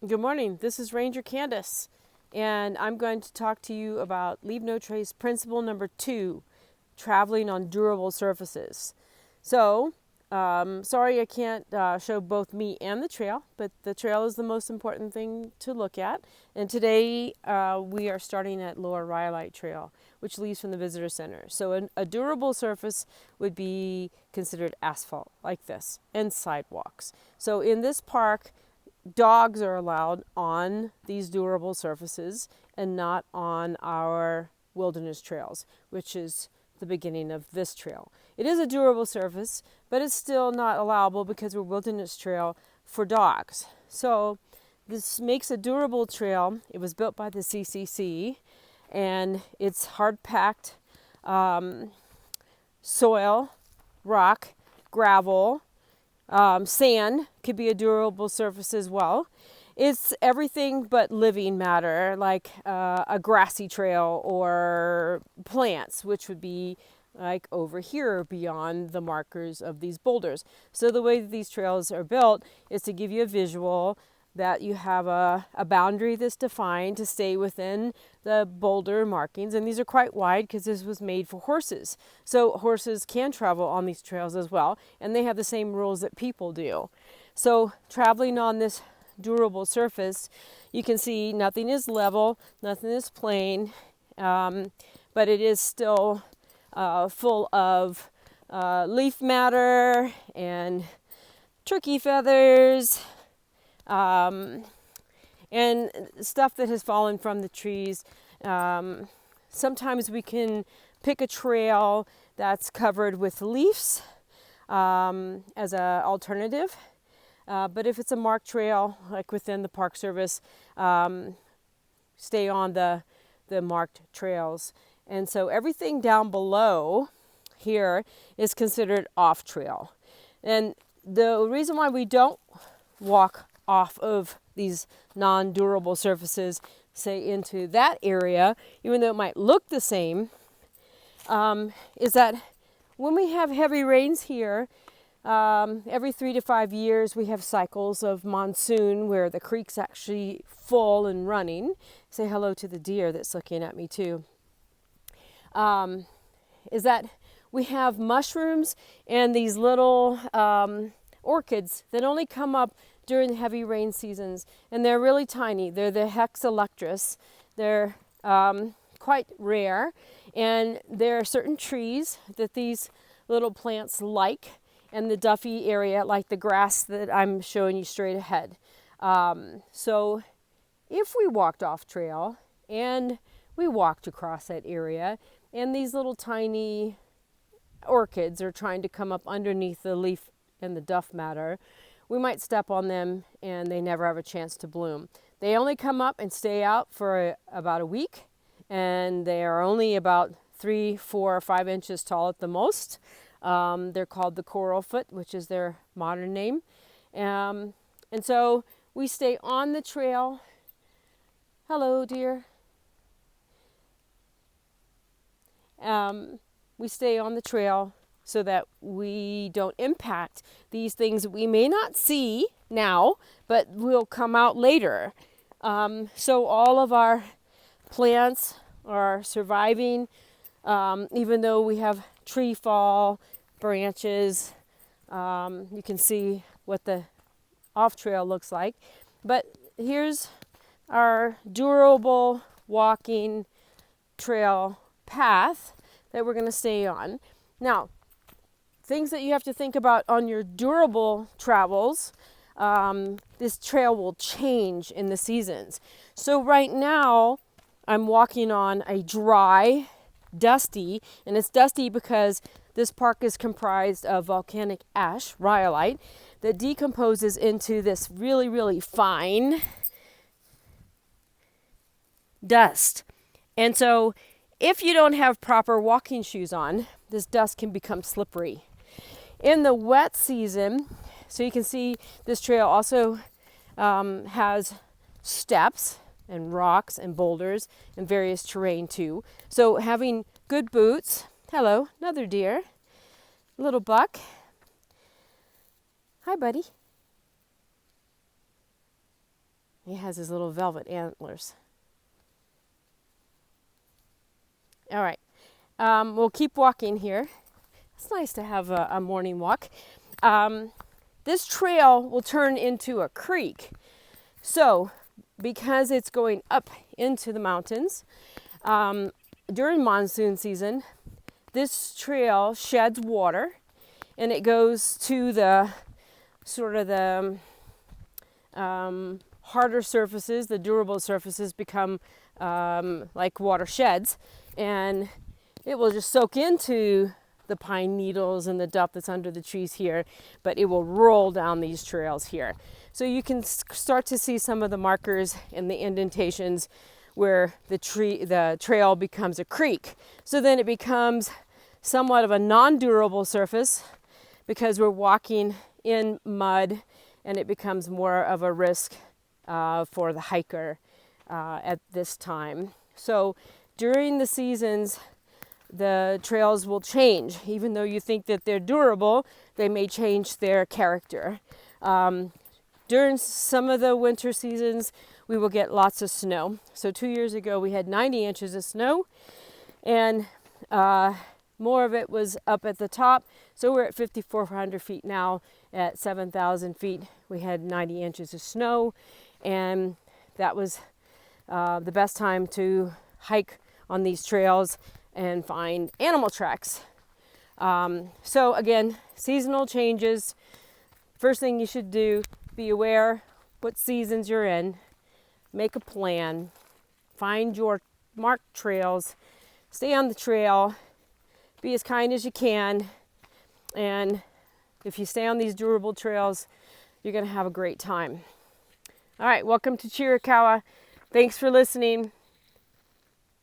Good morning. This is Ranger Candace, and I'm going to talk to you about Leave No Trace principle number 2, traveling on durable surfaces. So, sorry I can't show both me and the trail, but the trail is the most important thing to look at. And today we are starting at Lower Rhyolite Trail, which leads from the visitor center. So a durable surface would be considered asphalt, like this, and sidewalks. So in this park, dogs are allowed on these durable surfaces and not on our wilderness trails, which is the beginning of this trail. It is a durable surface, but it's still not allowable because we're wilderness trail for dogs. So this makes a durable trail. It was built by the CCC, and it's hard packed soil, rock, gravel, sand could be a durable surface as well. It's everything but living matter, like a grassy trail or plants, which would be like over here beyond the markers of these boulders. So the way that these trails are built is to give you a visual that you have a boundary that's defined to stay within the boulder markings. And these are quite wide because this was made for horses. So horses can travel on these trails as well, and they have the same rules that people do. So traveling on this durable surface, you can see nothing is level, nothing is plain, but it is still full of leaf matter and turkey feathers, and stuff that has fallen from the trees. Sometimes we can pick a trail that's covered with leaves as an alternative. But if it's a marked trail, like within the Park Service, stay on the marked trails. And so everything down below here is considered off trail. And the reason why we don't walk off of these non-durable surfaces, say into that area, even though it might look the same, is that when we have heavy rains here, every 3 to 5 years we have cycles of monsoon where the creek's actually full and running. Say hello to the deer that's looking at me too. Is that we have mushrooms and these little orchids that only come up during heavy rain seasons, and they're really tiny. They're the Hexalectris. They're quite rare, and there are certain trees that these little plants like, and the Duffy area, like the grass that I'm showing you straight ahead. So if we walked off trail and we walked across that area, and these little tiny orchids are trying to come up underneath the leaf and the duff matter, we might step on them and they never have a chance to bloom. They only come up and stay out for about a week, and they are only about 3, 4, or 5 inches tall at the most. They're called the coralfoot, which is their modern name. And so we stay on the trail. Hello, dear. We stay on the trail so that we don't impact these things we may not see now, but will come out later. So all of our plants are surviving, even though we have tree fall, branches. You can see what the off trail looks like. But here's our durable walking trail path that we're going to stay on. Now, things that you have to think about on your durable travels, this trail will change in the seasons. So right now, I'm walking on a dry, dusty, and it's dusty because this park is comprised of volcanic ash, rhyolite, that decomposes into this really, really fine dust. And so if you don't have proper walking shoes on, this dust can become slippery. In the wet season, so you can see this trail also has steps and rocks and boulders and various terrain too. So having good boots. Hello, another deer. Little buck. Hi, buddy. He has his little velvet antlers. All right, we'll keep walking here. It's nice to have a morning walk. This trail will turn into a creek. So, because it's going up into the mountains, during monsoon season, this trail sheds water and it goes to the sort of the harder surfaces. The durable surfaces become like water sheds, and it will just soak into the pine needles and the duff that's under the trees here, but it will roll down these trails here. So you can start to see some of the markers and the indentations where the trail becomes a creek. So then it becomes somewhat of a non-durable surface because we're walking in mud, and it becomes more of a risk for the hiker at this time. So during the seasons, the trails will change. Even though you think that they're durable, they may change their character. During some of the winter seasons, we will get lots of snow. So 2 years ago, we had 90 inches of snow, and more of it was up at the top. So we're at 5,400 feet now. At 7,000 feet, we had 90 inches of snow, and that was the best time to hike on these trails and find animal tracks. So again, seasonal changes. First thing you should do, be aware what seasons you're in, make a plan, find your marked trails, stay on the trail, be as kind as you can, and if you stay on these durable trails, you're going to have a great time. All right, welcome to Chiricahua. Thanks for listening.